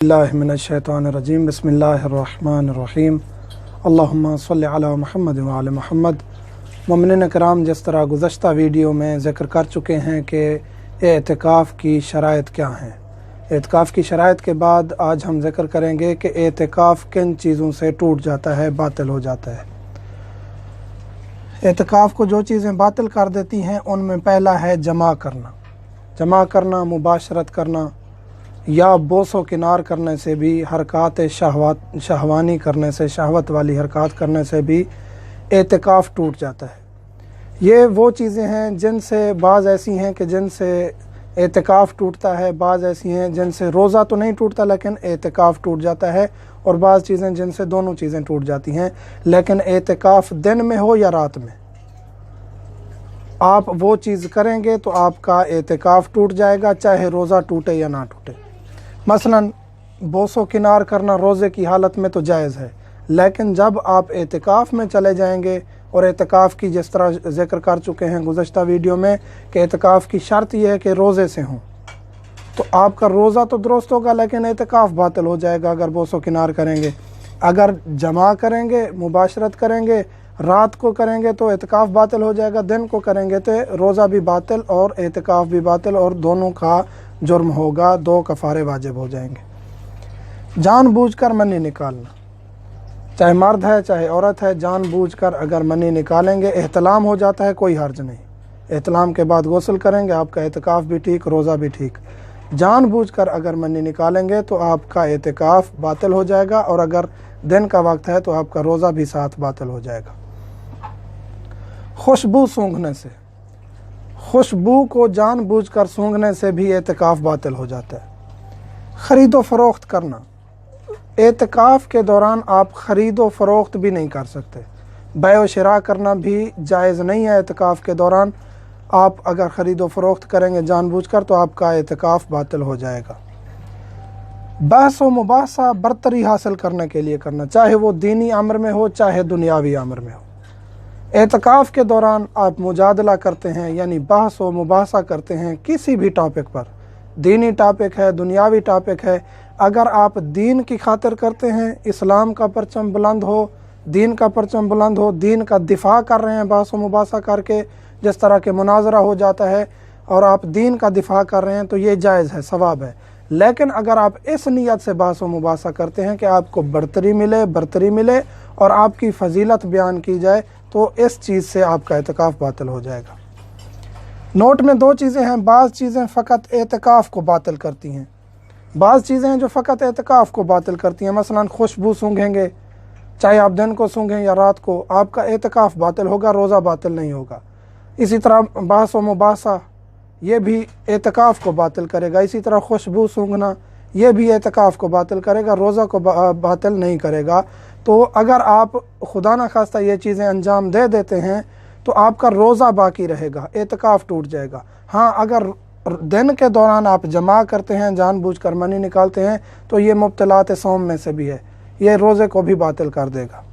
बिस्मिल्लाहिर्रहमानिर्रहीम बिस्मिल्लाहिर्रहमानिर्रहीम अल्लाहुम्मा सल्लि अला मुहम्मद व आले मुहम्मद। मोमिनीन कराम, जिस तरह गुज़श्ता वीडियो में ज़िक्र कर चुके हैं कि एतिकाफ़ की शराइत क्या हैं, एतिकाफ़ की शराइत के बाद आज हम ज़िक्र करेंगे कि एतिकाफ़ किन चीज़ों से टूट जाता है, बातिल हो जाता है। एतिकाफ़ को जो चीज़ें बातिल कर देती हैं उनमें पहला है जमा करना, मुबाशरत करना या बोसो किनार करने से भी, हरकत शहवानी करने से, शहवत वाली हरकत करने से भी एतिकाफ़ टूट जाता है। ये वो चीज़ें हैं जिनसे बाज़ ऐसी हैं कि जिनसे एतिकाफ़ टूटता है, बाज़ ऐसी हैं जिनसे रोज़ा तो नहीं टूटता लेकिन एतिकाफ़ टूट जाता है, और बाज़ चीज़ें जिनसे दोनों चीज़ें टूट जाती हैं। लेकिन एतिकाफ़ दिन में हो या रात में, आप वो चीज़ करेंगे तो आपका एतिकाफ़ टूट जाएगा, चाहे रोज़ा टूटे या ना टूटे। मसलन बोसो किनार करना रोज़े की हालत में तो जायज़ है, लेकिन जब आप एतिकाफ़ में चले जाएंगे, और एतिकाफ़ की जिस तरह ज़िक्र कर चुके हैं गुज़श्ता वीडियो में कि एतिकाफ़ की शर्त यह है कि रोज़े से हों, तो आपका रोज़ा तो दुरुस्त होगा लेकिन एतिकाफ़ बातिल हो जाएगा अगर बोसो किनार करेंगे। अगर जमा करेंगे, मुबाशरत करेंगे, रात को करेंगे तो एतिकाफ़ बातिल हो जाएगा, दिन को करेंगे तो रोज़ा भी बातिल और एतिकाफ़ भी बातिल, और दोनों का जुर्म होगा, दो कफ़ारे वाजिब हो जाएंगे। जानबूझकर मनी निकालना, चाहे मर्द है चाहे औरत है, जानबूझकर अगर मनी निकालेंगे, एहतलाम हो जाता है, कोई हर्ज नहीं। एहतलाम के बाद गुस्ल करेंगे, आपका एतिकाफ़ भी ठीक, रोज़ा भी ठीक। जानबूझकर अगर मनी निकालेंगे तो आपका एतिकाफ़ बातिल हो जाएगा, और अगर दिन का वक्त है तो आपका रोज़ा भी साथ बातिल हो जाएगा। खुशबू सूंघने से, खुशबू को जानबूझकर सूंघने से भी एतिकाफ़ बातिल हो जाता है। ख़रीदो फ़रोख्त करना, एतिकाफ़ के दौरान आप ख़रीदो फ़रोख्त भी नहीं कर सकते, बैव शिरा करना भी जायज़ नहीं है। एतिकाफ़ के दौरान आप अगर ख़रीदो फ़रोख्त करेंगे जानबूझकर तो आपका एतिकाफ़ बातिल हो जाएगा। बहस व मुबासा बरतरी हासिल करने के लिए करना, चाहे वो दीनी अमर में हो चाहे दुनियावी अमर में हो। एतिकाफ़ के दौरान आप मुजादला करते हैं, यानी बहस व मुबासा करते हैं किसी भी टॉपिक पर, दीनी टॉपिक है, दुनियावी टॉपिक है। अगर आप दीन की खातिर करते हैं, इस्लाम का परचम बुलंद हो, दीन का परचम बुलंद हो, दीन का दिफा कर रहे हैं बहस व मुबासा करके, जिस तरह के मुनाजरा हो जाता है, और आप दीन का दिफा कर रहे हैं तो ये जायज़ है, सवाब है। लेकिन अगर आप इस नीयत से बहस व मुबासा करते हैं कि आपको बरतरी मिले और आपकी फजीलत बयान की जाए, तो इस चीज़ से आपका एतिकाफ़ बातिल हो जाएगा। नोट में दो चीज़ें हैं, बाज़ चीज़ें फ़कत एतिकाफ़ को बातिल करती हैं, बाज़ चीज़ें हैं जो फ़कत एतिकाफ़ को बातिल करती हैं। मसलन खुशबू सूंघेंगे, चाहे आप दिन को सूंघें या रात को, आपका एतिकाफ़ बातिल होगा, रोज़ा बातिल नहीं होगा। इसी तरह बहस व मुबासा ये भी एतिकाफ़ को बातिल करेगा। इसी तरह खुशबू सूंघना ये भी एतिकाफ़ को बातिल करेगा, रोज़ा को बातिल नहीं करेगा। तो अगर आप खुदा न खास्ता ये चीज़ें अंजाम दे देते हैं तो आपका रोज़ा बाकी रहेगा, एतिकाफ़ टूट जाएगा। हाँ, अगर दिन के दौरान आप जमा करते हैं, जानबूझकर मनी निकालते हैं, तो ये मुब्तलात सौम में से भी है, ये रोज़े को भी बातिल कर देगा।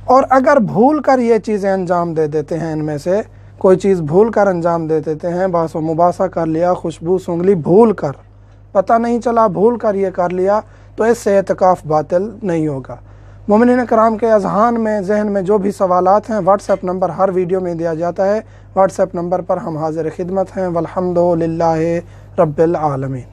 और अगर भूल कर ये चीज़ें अंजाम दे देते हैं, इनमें से कोई चीज़ भूल कर अंजाम दे देते हैं, बहस व मुबासा कर लिया, खुशबू सूंघ ली, भूल कर, पता नहीं चला, भूल कर ये कर लिया, तो इससे एतिकाफ़ बातिल नहीं होगा। मोमिनीन कराम के अज़हान में, जहन में जो भी सवालात हैं, व्हाट्सएप नंबर हर वीडियो में दिया जाता है, व्हाट्सएप नंबर पर हम हाज़िर खिदमत हैं। वल्हम्दुलिल्लाहि रब्बिल आलमीन।